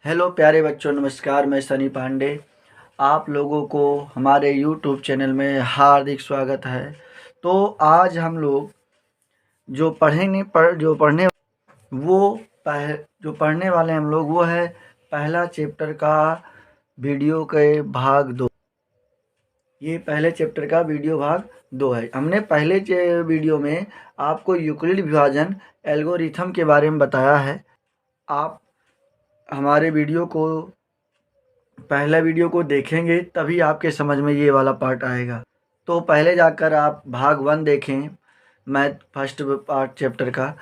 Hello प्यारे बच्चों, नमस्कार। मैं सनी पांडे आप लोगों को हमारे यूट्यूब चैनल में हार्दिक स्वागत है। तो आज हम लोग जो पढ़ेंगे जो पढ़ने वो जो पढ़ने वाले हम लोग वो है पहला चैप्टर का वीडियो के भाग 2। ये पहले चैप्टर का वीडियो भाग 2 है। हमने पहले वीडियो में आपको यूक्लिड विभाजन एल्गोरिथम के बारे में बताया है। आप हमारे पहला वीडियो को देखेंगे तभी आपके समझ में ये वाला पार्ट आएगा। तो पहले जाकर आप भाग 1 देखें, मैथ फर्स्ट पार्ट चैप्टर का,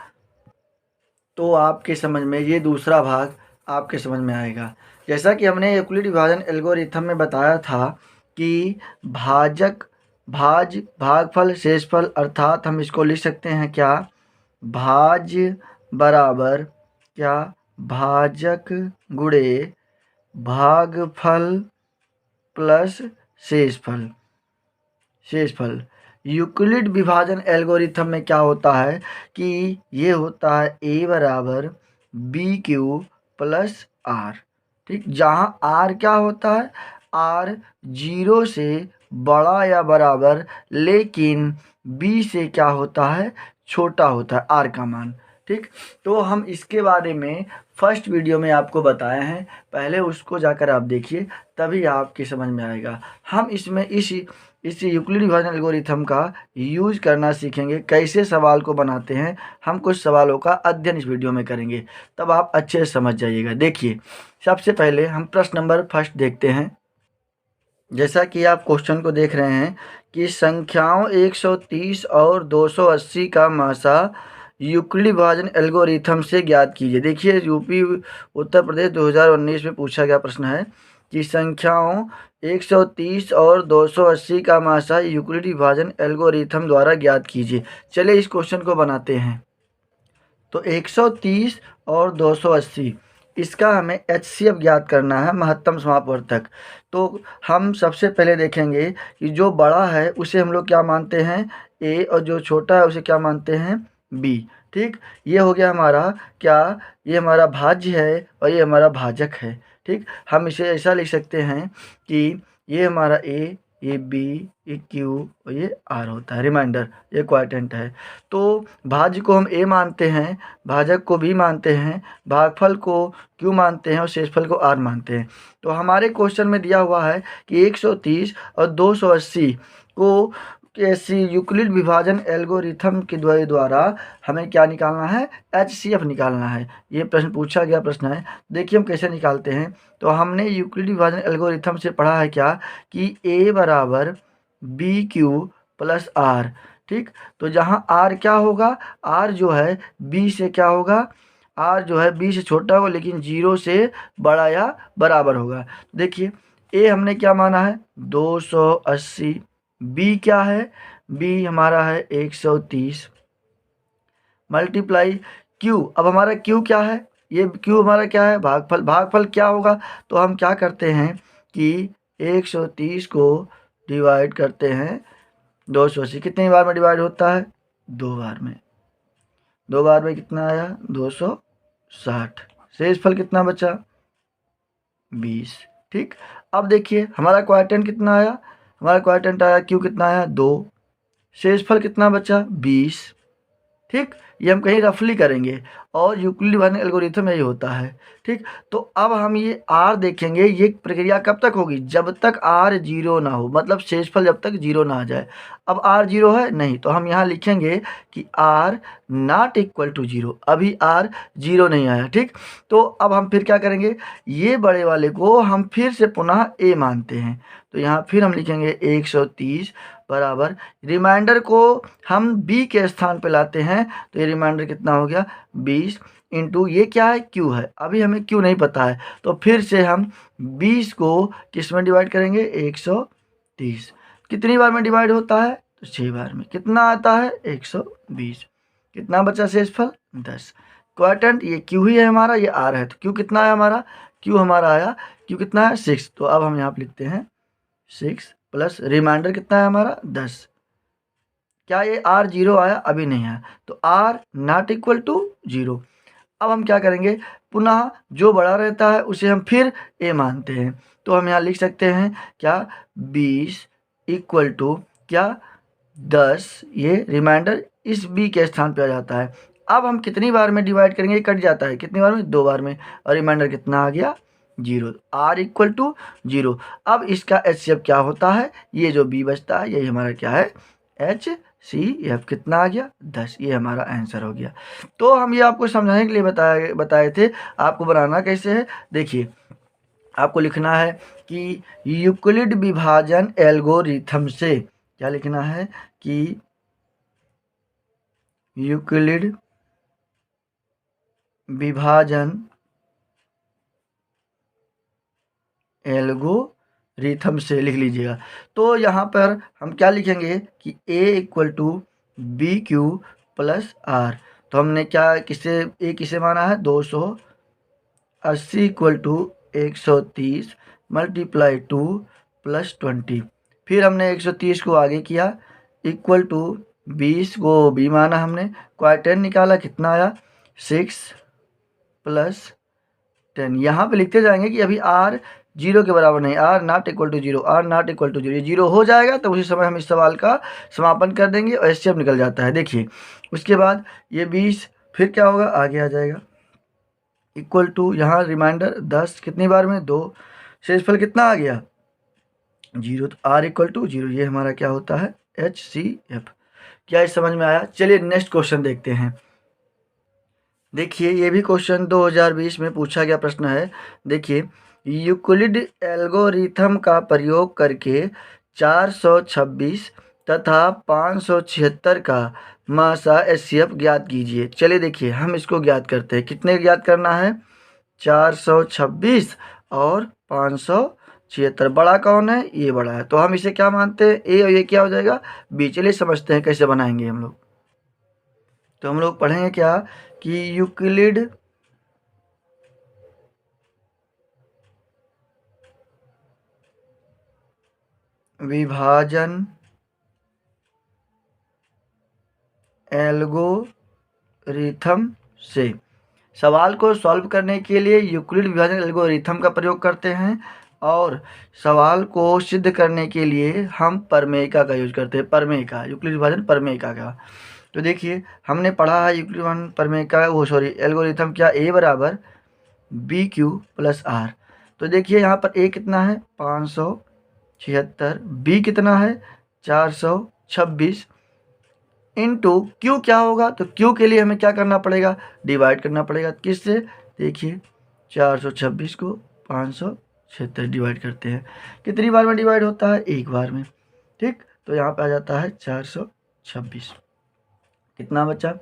तो आपके समझ में ये दूसरा भाग आपके समझ में आएगा। जैसा कि हमने यूक्लिड विभाजन एल्गोरिथम में बताया था कि भागफल शेषफल, अर्थात हम इसको लिख सकते हैं क्या, भाज्य बराबर क्या, भाजक गुणे भागफल प्लस शेषफल। यूक्लिड विभाजन एल्गोरिथम में क्या होता है कि ये होता है a बराबर बी क्यू प्लस आर। ठीक, जहाँ आर क्या होता है, आर 0 से बड़ा या बराबर लेकिन b से क्या होता है, छोटा होता है आर का मान। ठीक, तो हम इसके बारे में फर्स्ट वीडियो में आपको बताए हैं, पहले उसको जाकर आप देखिए तभी आपके समझ में आएगा। हम इसमें इस यूक्लिड विभाजन एल्गोरिथम का यूज करना सीखेंगे, कैसे सवाल को बनाते हैं। हम कुछ सवालों का अध्ययन इस वीडियो में करेंगे, तब आप अच्छे से समझ जाइएगा। देखिए, सबसे पहले हम प्रश्न नंबर फर्स्ट देखते हैं। जैसा कि आप क्वेश्चन को देख रहे हैं कि संख्याओं 130 और 280 का मासा यूक्लिड विभाजन एल्गोरिथम से ज्ञात कीजिए। देखिए, यूपी उत्तर प्रदेश 2019 में पूछा गया प्रश्न है कि संख्याओं 130 और 280 का मासा यूक्लिड विभाजन एल्गोरिथम द्वारा ज्ञात कीजिए। चलिए इस क्वेश्चन को बनाते हैं। तो 130 और 280, इसका हमें HCF ज्ञात करना है, महत्तम समापवर्तक। तो हम सबसे पहले देखेंगे कि जो बड़ा है उसे हम लोग क्या मानते हैं, A, और जो छोटा है उसे क्या मानते हैं, B। ठीक, ये हो गया हमारा क्या, ये हमारा भाज्य है और ये हमारा भाजक है। ठीक, हम इसे ऐसा लिख सकते हैं कि ये हमारा A, ये B, ये Q और ये R होता है, रिमाइंडर, ये क्वाड्रेंट है। तो भाज्य को हम A मानते हैं, भाजक को B मानते हैं, भागफल को Q मानते हैं और शेषफल को R मानते हैं। तो हमारे क्वेश्चन में दिया हुआ है कि 130 और 280 को ऐसी यूक्लिड विभाजन एल्गोरिथम के द्वारा हमें क्या निकालना है, HCF निकालना है। ये प्रश्न पूछा गया प्रश्न है। देखिए हम कैसे निकालते हैं। तो हमने यूक्लिड विभाजन एल्गोरिथम से पढ़ा है क्या कि A बराबर BQ प्लस R। ठीक, तो जहाँ R क्या होगा, R जो है B से क्या होगा, R जो है B से छोटा होगा लेकिन 0 से बड़ा या बराबर होगा। देखिए, A हमने क्या माना है, 280, B क्या है, B हमारा है 130 मल्टीप्लाई Q। अब हमारा Q क्या है, ये Q हमारा क्या है, भागफल क्या होगा। तो हम क्या करते हैं कि 130 को डिवाइड करते हैं 280। कितनी बार में डिवाइड होता है, 2 बार में। 2 बार में कितना आया, 260। शेषफल कितना बचा, 20। ठीक, अब देखिए हमारा क्वाड्रेंट कितना आया, हमारा क्वाड्रेंट आया Q कितना आया, 2। शेषफल कितना बचा, 20। ठीक, ये हम कहीं रफली करेंगे और यूक्लिड विभाजन एल्गोरिथम यही होता है। ठीक, तो अब हम ये R देखेंगे, ये प्रक्रिया कब तक होगी, जब तक R 0 ना हो, मतलब शेषफल जब तक 0 ना आ जाए। अब R 0 है नहीं, तो हम यहाँ लिखेंगे कि R नॉट इक्वल टू 0। अभी R 0 नहीं आया। ठीक, तो अब हम फिर क्या करेंगे, ये बड़े वाले को हम फिर से पुनः A मानते हैं। तो यहाँ फिर हम लिखेंगे 130 बराबर, रिमाइंडर को हम B के स्थान पे लाते हैं, तो ये रिमाइंडर कितना हो गया, 20 इंटू ये क्या है, Q है। अभी हमें Q नहीं पता है, तो फिर से हम 20 को किस में डिवाइड करेंगे, 130। कितनी बार में डिवाइड होता है, तो 6 बार में। कितना आता है, 120। कितना बचा शेषफल, 10। क्वाड्रेंट ये Q ही है हमारा, ये R है, तो Q कितना है हमारा, Q हमारा आया, Q कितना है, 6। तो अब हम यहाँ पे लिखते हैं 6 प्लस रिमाइंडर कितना है हमारा, 10। क्या ये R 0 आया, अभी नहीं आया, तो R नॉट इक्वल टू 0। अब हम क्या करेंगे, पुनः जो बड़ा रहता है उसे हम फिर a मानते हैं। तो हम यहाँ लिख सकते हैं क्या 20 इक्वल टू क्या 10, ये रिमाइंडर इस b के स्थान पे आ जाता है। अब हम कितनी बार में डिवाइड करेंगे, कट जाता है कितनी बार में, 2 बार में, और रिमाइंडर कितना आ गया 0, r इक्वल टू 0। अब इसका HCF क्या होता है, ये जो b बचता है यही हमारा क्या है HCF, कितना आ गया 10, ये हमारा आंसर हो गया। तो हम ये आपको समझाने के लिए बताए थे। आपको बनाना कैसे है, देखिए आपको लिखना है कि यूक्लिड विभाजन एल्गोरिथम से, क्या लिखना है कि यूक्लिड विभाजन एल्गोरिथम से लिख लीजिएगा। तो यहाँ पर हम क्या लिखेंगे कि a equal to b q plus r. तो हमने क्या किसे a किसे माना है 280 इक्वल टू 130 मल्टीप्लाई 2 प्लस 20। फिर हमने 130 को आगे किया इक्वल टू 20 को b माना हमने, क्वार्टेन निकाला कितना आया 6 प्लस 10। यहाँ पे लिखते जाएंगे कि अभी r 0 के बराबर नहीं, r not equal to 0, r not equal to 0, ये 0 हो जाएगा तो उसी समय हम इस सवाल का समापन कर देंगे और HCF निकल जाता है। देखिए उसके बाद ये 20 फिर क्या होगा, आगे आ जाएगा इक्वल टू, यहाँ रिमाइंडर 10 कितनी बार में 2, शेषफल कितना आ गया 0, तो r इक्वल टू 0, ये हमारा क्या होता है HCF। क्या इस समझ में आया। चलिए नेक्स्ट क्वेश्चन देखते हैं। देखिए ये भी क्वेश्चन 2020 में पूछा गया प्रश्न है। देखिए यूक्लिड एल्गोरिथम का प्रयोग करके 426 तथा 576 का मासा HCF ज्ञात कीजिए। चलिए देखिए हम इसको ज्ञात करते हैं, कितने ज्ञात करना है 426 और 576। बड़ा कौन है, ये बड़ा है, तो हम इसे क्या मानते हैं a, और ये क्या हो जाएगा b। चलिए समझते हैं कैसे बनाएंगे हम लोग। तो हम लोग पढ़ेंगे क्या कि यूक्लिड विभाजन एल्गोरिथम से सवाल को सॉल्व करने के लिए यूक्लिड विभाजन एल्गोरिथम का प्रयोग करते हैं, और सवाल को सिद्ध करने के लिए हम प्रमेयिका का यूज करते हैं। प्रमेयिका, यूक्लिड विभाजन प्रमेयिका का। तो देखिए हमने पढ़ा है यूक्लिड विभाजन प्रमेयिका, वो सॉरी एल्गोरिथम, क्या a बराबर बी क्यू प्लस आर। तो देखिए यहाँ पर a कितना है 576, b कितना है 426 इंटू क्यू क्या होगा, तो क्यू के लिए हमें क्या करना पड़ेगा, डिवाइड करना पड़ेगा किससे, देखिए 426 को 576 डिवाइड करते हैं, कितनी बार में डिवाइड होता है, एक बार में। ठीक, तो यहाँ पे आ जाता है 426, कितना बचा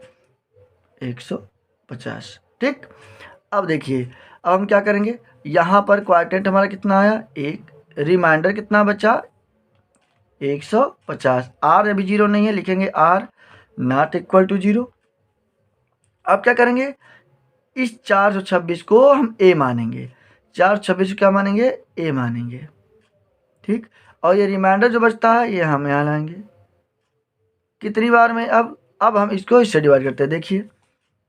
150। ठीक, अब देखिए अब हम क्या करेंगे, यहाँ पर क्वाड्रेंट हमारा कितना आया 1, रिमाइंडर कितना बचा 150, r अभी 0 नहीं है, लिखेंगे r नॉट इक्वल टू 0। अब क्या करेंगे, इस 426 को हम a मानेंगे, 426 को क्या मानेंगे a मानेंगे। ठीक, और ये रिमाइंडर जो बचता है ये हम यहाँ लाएंगे कितनी बार में, अब हम इसको इससे डिवाइड करते हैं। देखिए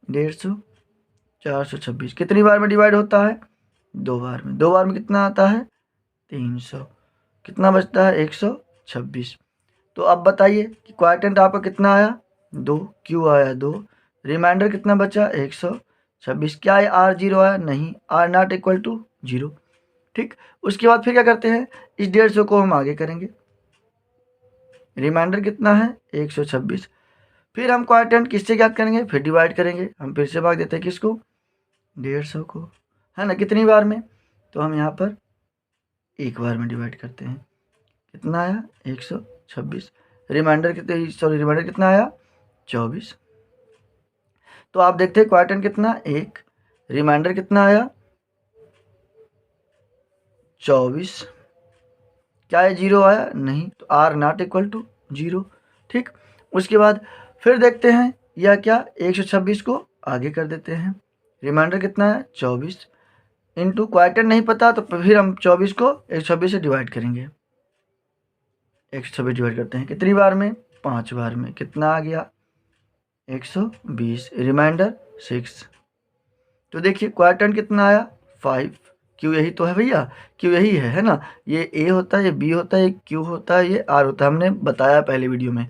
150 426 कितनी बार में डिवाइड होता है, 2 बार में, 2 बार में कितना आता है 300, कितना बचता है 126। तो अब बताइए कि क्वाड्रेंट आपका कितना आया 2, क्यू आया 2, रिमाइंडर कितना बचा 126, क्या है r 0 आया, नहीं, r नॉट इक्वल टू 0। ठीक, उसके बाद फिर क्या करते हैं, इस 150 को हम आगे करेंगे, रिमाइंडर कितना है 126, फिर हम क्वाड्रेंट किससे ज्ञात करेंगे, फिर डिवाइड करेंगे, हम फिर से भाग देते हैं किसको 150 को, है ना, कितनी बार में, तो हम यहाँ पर एक बार में डिवाइड करते हैं, कितना आया 126, रिमाइंडर कितने, सॉरी रिमाइंडर कितना आया 24। तो आप देखते हैं क्वाड्रेंट कितना 1, रिमाइंडर कितना आया 24, क्या है 0 आया, नहीं, तो r नॉट इक्वल टू 0। ठीक, उसके बाद फिर देखते हैं यह क्या 126 को आगे कर देते हैं, रिमाइंडर कितना है 24 इंटू क्वाड्रेंट नहीं पता तो फिर हम 24 को 126 से डिवाइड करेंगे, 126 डिवाइड करते हैं कितनी बार में 5 बार में, कितना आ गया 120, रिमाइंडर 6। तो देखिए क्वाड्रेंट कितना आया 5, क्यू यही तो है भैया, क्यू यही है ना। ये ए होता है, ये बी होता है, ये क्यू होता है, ये आर होता है, हमने बताया पहले वीडियो में।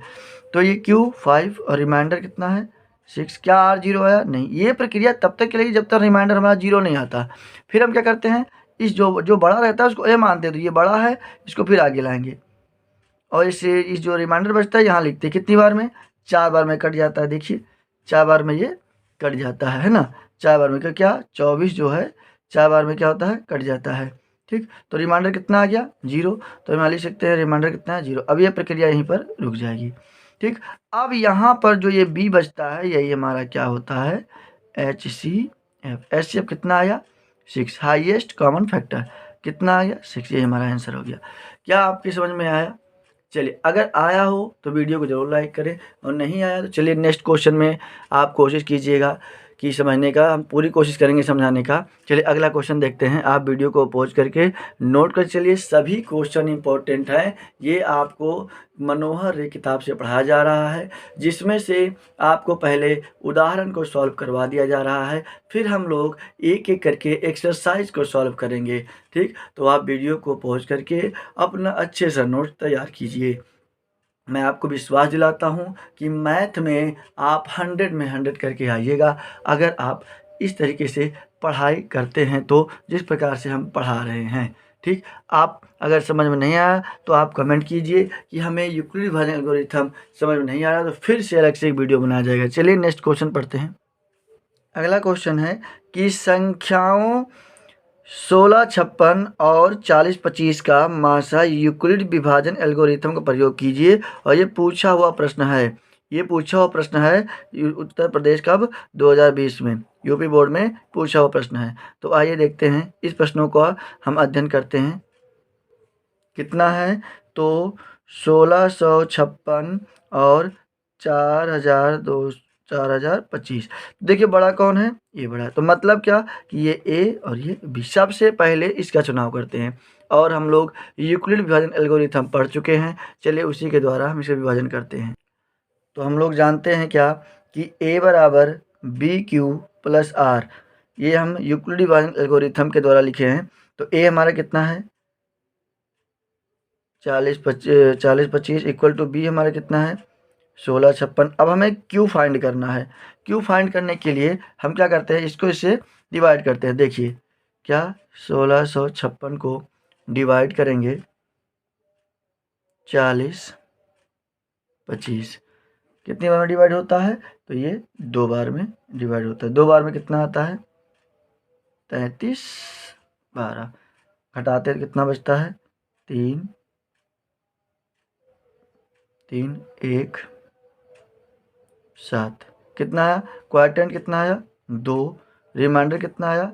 तो ये क्यू 5 और रिमाइंडर कितना है 6। क्या आर 0 आया? नहीं। ये प्रक्रिया तब तक चलेगी जब तक रिमाइंडर हमारा 0 नहीं आता। फिर हम क्या करते हैं, इस जो बड़ा रहता है उसको ए मानते हैं, तो ये बड़ा है, इसको फिर आगे लाएंगे और इस जो रिमाइंडर बचता है यहाँ लिखते हैं कितनी बार में, 4 बार में कट जाता है। देखिए 4 बार में ये कट जाता है ना। 4 बार में क्या 24 जो है 4 बार में क्या होता है, कट जाता है। ठीक, तो रिमाइंडर कितना आ गया 0। तो हम लिख सकते हैं रिमाइंडर कितना है 0। अब ये प्रक्रिया यहीं पर रुक जाएगी। ठीक, अब यहाँ पर जो ये बी बचता है यही हमारा क्या होता है HCF। HCF कितना आया 6, हाईएस्ट कॉमन फैक्टर कितना आ गया 6। ये हमारा आंसर हो गया। क्या आपकी समझ में आया? चलिए, अगर आया हो तो वीडियो को ज़रूर लाइक करें, और नहीं आया तो चलिए नेक्स्ट क्वेश्चन में आप कोशिश कीजिएगा कि समझने का, हम पूरी कोशिश करेंगे समझाने का। चलिए अगला क्वेश्चन देखते हैं। आप वीडियो को पॉज करके नोट कर चलिए, सभी क्वेश्चन इंपॉर्टेंट हैं। ये आपको मनोहर रे किताब से पढ़ाया जा रहा है, जिसमें से आपको पहले उदाहरण को सॉल्व करवा दिया जा रहा है, फिर हम लोग एक एक करके एक्सरसाइज को सॉल्व करेंगे। ठीक, तो आप वीडियो को पॉज करके अपना अच्छे से नोट तैयार कीजिए। मैं आपको विश्वास दिलाता हूँ कि मैथ में आप 100 में 100 करके आइएगा, अगर आप इस तरीके से पढ़ाई करते हैं तो, जिस प्रकार से हम पढ़ा रहे हैं। ठीक, आप अगर समझ में नहीं आया तो आप कमेंट कीजिए कि हमें यूक्लिड विभाजन एल्गोरिथम समझ में नहीं आ रहा, तो फिर से अलग से एक वीडियो बनाया जाएगा। चलिए नेक्स्ट क्वेश्चन पढ़ते हैं। अगला क्वेश्चन है कि संख्याओं 16, 56 और 40, 25 का मासा यूक्लिड विभाजन एल्गोरिथम का प्रयोग कीजिए। और ये पूछा हुआ प्रश्न है, ये पूछा हुआ प्रश्न है उत्तर प्रदेश कब 2020 में, यूपी बोर्ड में पूछा हुआ प्रश्न है। तो आइए देखते हैं इस प्रश्नों का हम अध्ययन करते हैं। कितना है तो 1656 और 4025। देखिए बड़ा कौन है, ये बड़ा है, तो मतलब क्या कि ये ए और ये बी। सबसे पहले इसका चुनाव करते हैं, और हम लोग यूक्लिड विभाजन एल्गोरिथम पढ़ चुके हैं। चलिए उसी के द्वारा हम इसे विभाजन करते हैं। तो हम लोग जानते हैं क्या कि ए बराबर बी क्यू प्लस आर, ये हम यूक्लिड विभाजन एल्गोरिथम के द्वारा लिखे हैं। तो ए हमारा कितना है 40, 25 इक्वल टू बी हमारा कितना है 16, 56। अब हमें क्यू फाइंड करना है। क्यू फाइंड करने के लिए हम क्या करते हैं, इसको इससे डिवाइड करते हैं। देखिए क्या 1656 को डिवाइड करेंगे 40, 25, कितनी बार में डिवाइड होता है, तो ये 2 बार में डिवाइड होता है। 2 बार में कितना आता है 33, 12, घटाते कितना बचता है 3, 3, 1, 7। कितना आया क्वाड्रेंट कितना आया 2, रिमाइंडर कितना आया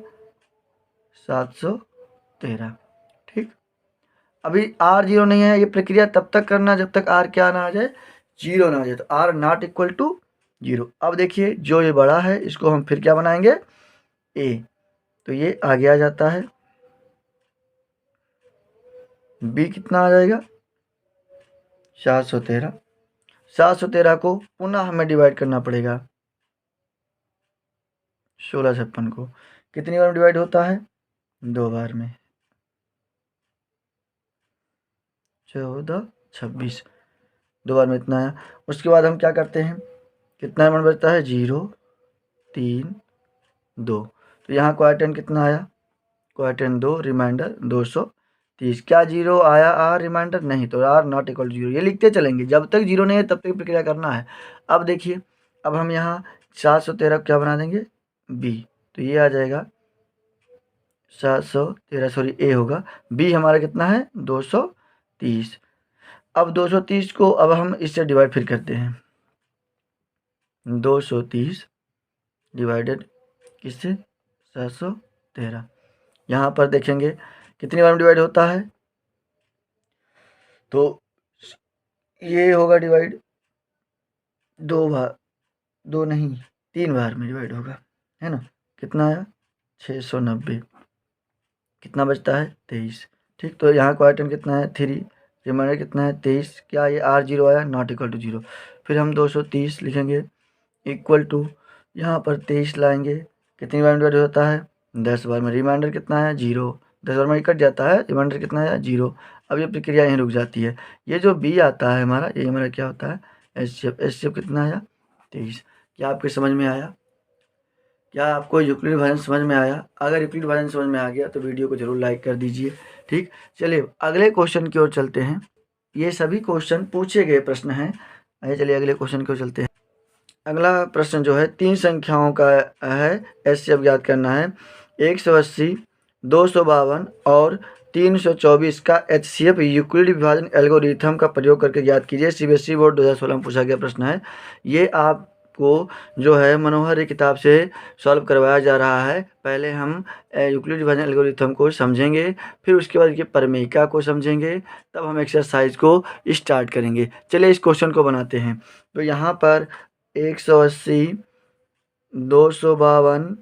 713। ठीक, अभी आर 0 नहीं है, ये प्रक्रिया तब तक करना जब तक आर क्या ना आ जाए 0 ना आ जाए, तो आर नॉट इक्वल टू 0। अब देखिए जो ये बड़ा है इसको हम फिर क्या बनाएंगे ए, तो ये आगे आ जाता है। बी कितना आ जाएगा 713। 713 को पुनः हमें डिवाइड करना पड़ेगा 16, 56 को। कितनी बार में डिवाइड होता है 2 बार में, 14, 26, 2 बार में इतना आया। उसके बाद हम क्या करते हैं, कितना नंबर बचता है 0, 3, 2। तो यहाँ क्वाड्रेंट कितना आया क्वाड्रेंट 2, रिमाइंडर 230। क्या 0 आया आर रिमाइंडर नहीं, तो आर नॉट इक्वल 0। ये लिखते चलेंगे, जब तक 0 नहीं है तब तक प्रक्रिया करना है। अब देखिए, अब हम यहाँ 713 क्या बना देंगे बी, तो ये आ जाएगा 713, सॉरी ए होगा। बी हमारा कितना है 230। अब 230 को अब हम इससे डिवाइड फिर करते हैं, 230 डिवाइडेड किससे 713। यहाँ पर देखेंगे कितनी बार में डिवाइड होता है, तो ये होगा डिवाइड 2 बार, 2 नहीं 3 बार में डिवाइड होगा, है ना। कितना आया 690। कितना बचता है 23। ठीक, तो यहाँ क्वाड्रेंट कितना है 3, रिमाइंडर कितना है 23। क्या ये आर 0 आया नॉट इक्वल टू 0। फिर हम 230 लिखेंगे इक्वल टू, यहाँ पर 23 लाएंगे, कितनी बार में डिवाइड होता है 10 बार में। रिमाइंडर कितना है 0, 10 बार में कट जाता है, रिमाइंडर कितना है 0। अब ये प्रक्रिया यहीं रुक जाती है। ये जो बी आता है हमारा, ये हमारा क्या होता है एचसीएफ। एचसीएफ कितना आया 23। क्या आपके समझ में आया? क्या आपको यूक्लिड भाजन समझ में आया? अगर यूक्लिड भाजन समझ में आ गया तो वीडियो को जरूर लाइक कर दीजिए। ठीक, चलिए अगले क्वेश्चन की ओर चलते हैं। ये सभी क्वेश्चन पूछे गए प्रश्न हैं। आइए चलिए अगले क्वेश्चन की ओर चलते हैं। अगला प्रश्न जो है 3 संख्याओं का है, एचसीएफ ज्ञात करना है। 180, 252 और 324 का एचसीएफ यूक्लिड विभाजन एल्गोरिथम का प्रयोग करके ज्ञात कीजिए। सीबीएसई बोर्ड 2016 में पूछा गया प्रश्न है। ये आपको जो है मनोहर की किताब से सॉल्व करवाया जा रहा है। पहले हम यूक्लिड विभाजन एल्गोरिथम को समझेंगे, फिर उसके बाद ये प्रमेयिका को समझेंगे, तब हम एक्सरसाइज को स्टार्ट करेंगे। चलिए इस क्वेश्चन को बनाते हैं। तो यहाँ पर 180, 252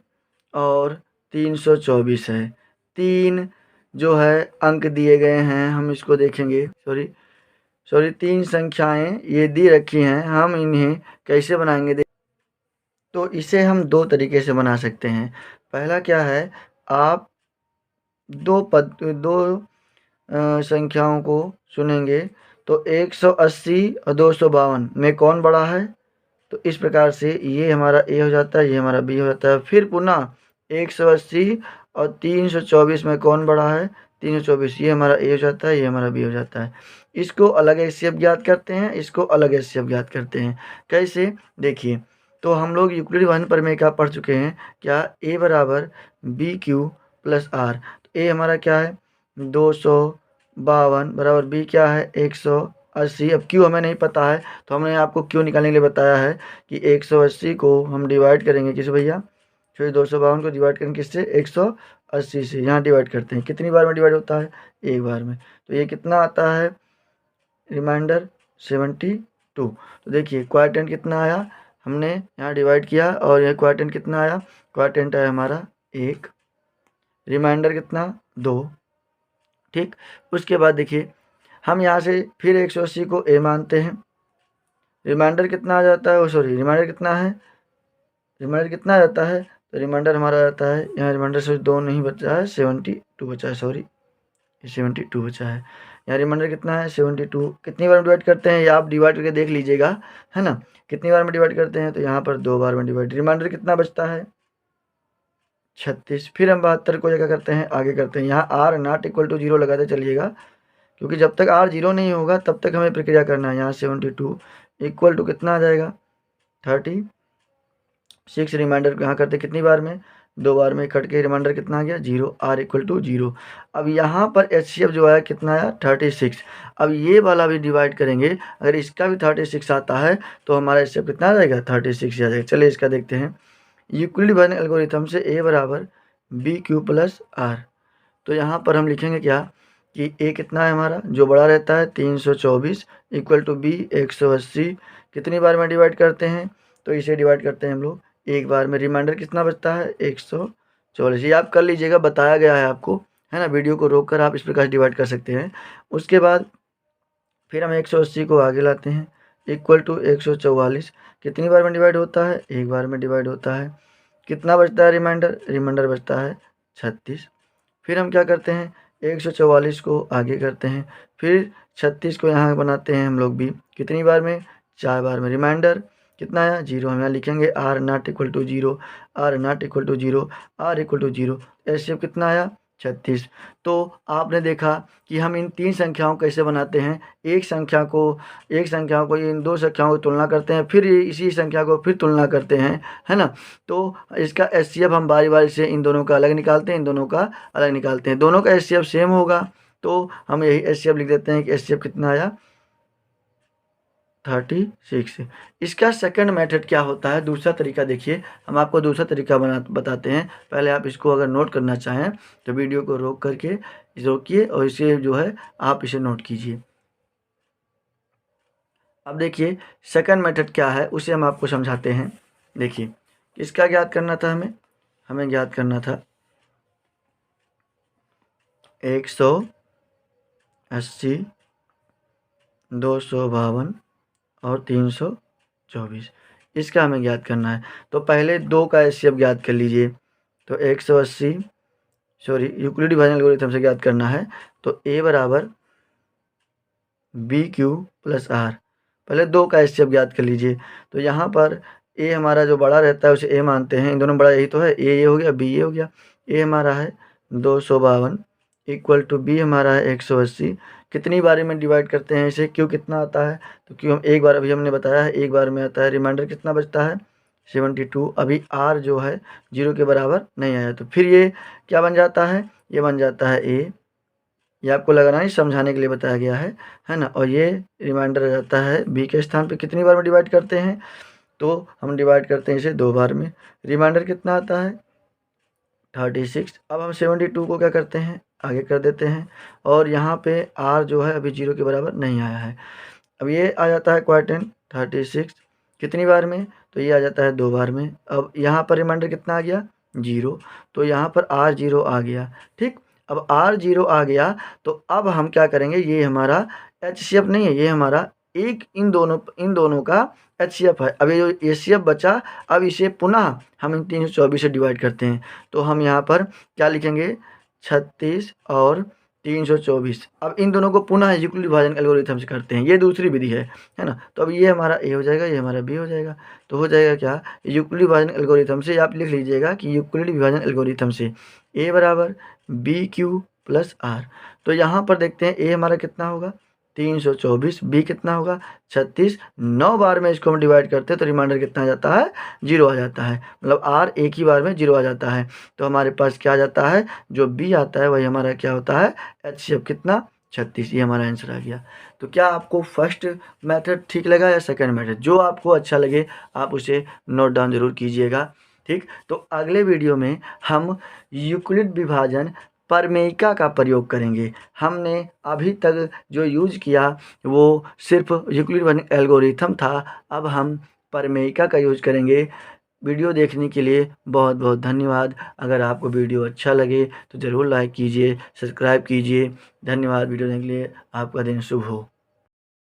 और 324 है। 3 जो है अंक दिए गए हैं, हम इसको देखेंगे। सॉरी 3 संख्याएं ये दी रखी हैं, हम इन्हें कैसे बनाएंगे? तो इसे हम 2 तरीके से बना सकते हैं। पहला क्या है, आप दो संख्याओं को चुनेंगे। तो 180 और 252 में कौन बड़ा है? तो इस प्रकार से ये हमारा ए हो जाता है, ये हमारा बी हो जाता है। फिर पुनः 180 और 324 में कौन बड़ा है? 324, ये हमारा ए हो जाता है, ये हमारा बी हो जाता है। इसको अलग एचसीएफ ज्ञात करते हैं, इसको अलग एचसीएफ ज्ञात करते हैं। कैसे? देखिए, तो हम लोग यूक्लिड विभाजन प्रमेय का पढ़ चुके हैं। क्या? ए बराबर बी क्यू प्लस आर। तो ए हमारा क्या है 252 बराबर बी क्या है 180। अब क्यों हमें नहीं पता है, तो हमने आपको क्यों निकालने के लिए बताया है कि 180 को हम डिवाइड करेंगे किस भैया, फिर 252 को डिवाइड करेंगे किससे 180 से। यहाँ डिवाइड करते हैं, कितनी बार में डिवाइड होता है? एक बार में। तो ये कितना आता है रिमाइंडर 72। तो देखिए क्वाड्रेंट कितना आया, हमने यहाँ डिवाइड किया और यह क्वाड्रेंट कितना आया, क्वाड्रेंट आया हमारा 1, रिमाइंडर कितना 2। ठीक, उसके बाद देखिए हम यहाँ से फिर 180 को ए मानते हैं। रिमाइंडर कितना आ जाता है, सॉरी रिमाइंडर कितना है, रिमाइंडर कितना आ जाता है? तो रिमाइंडर हमारा आता है, यहाँ रिमाइंडर से 2 नहीं बचा है, 72 बचा है, सॉरी 72 बचा है। यहाँ रिमाइंडर कितना है 72। कितनी बार में डिवाइड करते हैं ये आप डिवाइड करके देख लीजिएगा, है ना। कितनी बार में डिवाइड करते हैं? तो यहाँ पर 2 बार में डिवाइड। रिमाइंडर कितना बचता है 36। फिर हम 72 को क्या करते हैं, आगे करते हैं। यहाँ आर नॉट इक्वल टू 0 लगाते चलिएगा, क्योंकि जब तक आर 0 नहीं होगा तब तक हमें प्रक्रिया करना है। यहाँ 72 इक्वल टू कितना आ जाएगा 36। रिमाइंडर यहाँ करते कितनी बार में, 2 बार में, कट के रिमाइंडर कितना आ गया 0, आर इक्वल टू 0। अब यहाँ पर एचसीएफ जो आया कितना आया 36। अब ये वाला भी डिवाइड करेंगे, अगर इसका भी 36 आता है तो हमारा एचसीएफ कितना आ जाएगा 36 आ जाएगा। चलिए इसका देखते हैं। यूक्लिड विभाजन एल्गोरिथम से ए बराबर बी क्यू प्लस आर। तो यहाँ पर हम लिखेंगे क्या कि ए कितना है हमारा जो बड़ा रहता है 324 इक्वल टू बी 180। कितनी बार में डिवाइड करते हैं? तो इसे डिवाइड करते हैं हम लोग एक बार में। रिमाइंडर कितना बचता है 144। ये आप कर लीजिएगा, बताया गया है आपको, है ना। वीडियो को रोक कर आप इस प्रकार डिवाइड कर सकते हैं। उसके बाद फिर हम 180 को आगे लाते हैं इक्वल टू 144। कितनी बार में डिवाइड होता है? एक बार में डिवाइड होता है। कितना बचता है रिमाइंडर? रिमाइंडर बचता है 36। फिर हम क्या करते हैं 144 को आगे करते हैं, फिर 36 को यहाँ बनाते हैं हम लोग भी। कितनी बार में? 4 बार में। रिमाइंडर कितना आया 0। हम यहाँ लिखेंगे r not equal to 0, r not equal to 0, r equal to 0। ऐसे कितना आया 36। तो आपने देखा कि हम इन 3 संख्याओं को कैसे बनाते हैं। एक संख्या को इन 2 संख्याओं की तुलना करते हैं, फिर इसी संख्या को फिर तुलना करते हैं, है ना। तो इसका एचसीएफ हम बारी बारी से इन दोनों का अलग निकालते हैं, इन दोनों का अलग निकालते हैं। दोनों का एचसीएफ सेम होगा तो हम यही एचसीएफ लिख देते हैं कि एचसीएफ कितना आया 36। इसका सेकंड मेथड क्या होता है, दूसरा तरीका देखिए। हम आपको दूसरा तरीका बताते हैं। पहले आप इसको अगर नोट करना चाहें तो वीडियो को रोकिए और इसे जो है आप इसे नोट कीजिए। अब देखिए सेकंड मेथड क्या है उसे हम आपको समझाते हैं। देखिए किसका ज्ञात करना था, हमें ज्ञात करना था 180, 252 और 324। इसका हमें ज्ञात करना है। तो पहले 2 का एचसीएफ ज्ञात कर लीजिए। तो 180 यूक्लिड विभाजन एल्गोरिथम से ज्ञात करना है। तो a बराबर बी क्यू प्लस आर, पहले 2 का एचसीएफ ज्ञात कर लीजिए। तो यहाँ पर a हमारा जो बड़ा रहता है उसे a मानते हैं, इन दोनों में बड़ा यही तो है, a ये हो गया b ये हो गया। a हमारा है 252 इक्वल टू b हमारा है 180। कितनी बारी में डिवाइड करते हैं इसे, क्यों कितना आता है, तो क्यों हम एक बार, अभी हमने बताया है एक बार में आता है। रिमाइंडर कितना बचता है 72। अभी r जो है 0 के बराबर नहीं आया, तो फिर ये क्या बन जाता है, ये बन जाता है a, ये आपको लगाना है, समझाने के लिए बताया गया है ना। और ये रिमाइंडर आ जाता है b के स्थान पे। कितनी बार में डिवाइड करते हैं, तो हम डिवाइड करते हैं इसे 2 बार में। रिमाइंडर कितना आता है 36। अब हम 72 को क्या करते हैं, आगे कर देते हैं, और यहाँ पे r जो है अभी 0 के बराबर नहीं आया है। अब ये आ जाता है क्वार्टेंट 36 कितनी बार में, तो ये आ जाता है 2 बार में। अब यहाँ पर रिमाइंडर कितना आ गया 0, तो यहाँ पर r 0 आ गया। ठीक, अब r 0 आ गया, तो अब हम क्या करेंगे, ये हमारा HCF नहीं है, ये हमारा एक इन दोनों का HCF है। अब ये जो HCF बचा, अब इसे पुनः हम इन 324 से डिवाइड करते हैं। तो हम यहाँ पर क्या लिखेंगे 36 और 324। अब इन दोनों को पुनः यूक्लिड विभाजन एल्गोरिथम से करते हैं, ये दूसरी विधि है ना। तो अब ये हमारा a हो जाएगा, ये हमारा b हो जाएगा। तो हो जाएगा क्या, यूक्लिड विभाजन एल्गोरिथम से आप लिख लीजिएगा कि यूक्लिड विभाजन एल्गोरिथम से a बराबर बी क्यू प्लस आर। तो यहाँ पर देखते हैं a हमारा कितना होगा 324, b कितना होगा 36। 9 बार में इसको हम डिवाइड करते हैं तो रिमाइंडर कितना आ जाता है 0 आ जाता है, मतलब r एक ही बार में 0 आ जाता है। तो हमारे पास क्या आ जाता है, जो b आता है वही हमारा क्या होता है HCF कितना 36। ये हमारा आंसर आ गया। तो क्या आपको फर्स्ट मेथड ठीक लगा या सेकंड मेथड, जो आपको अच्छा लगे आप उसे नोट डाउन जरूर कीजिएगा। ठीक, तो अगले वीडियो में हम यूक्लिड विभाजन प्रमेयिका का प्रयोग करेंगे। हमने अभी तक जो यूज किया वो सिर्फ यूक्लिड विभाजन एल्गोरिथम था, अब हम प्रमेयिका का यूज करेंगे। वीडियो देखने के लिए बहुत बहुत धन्यवाद। अगर आपको वीडियो अच्छा लगे तो ज़रूर लाइक कीजिए, सब्सक्राइब कीजिए। धन्यवाद वीडियो देखने के लिए, आपका दिन शुभ हो।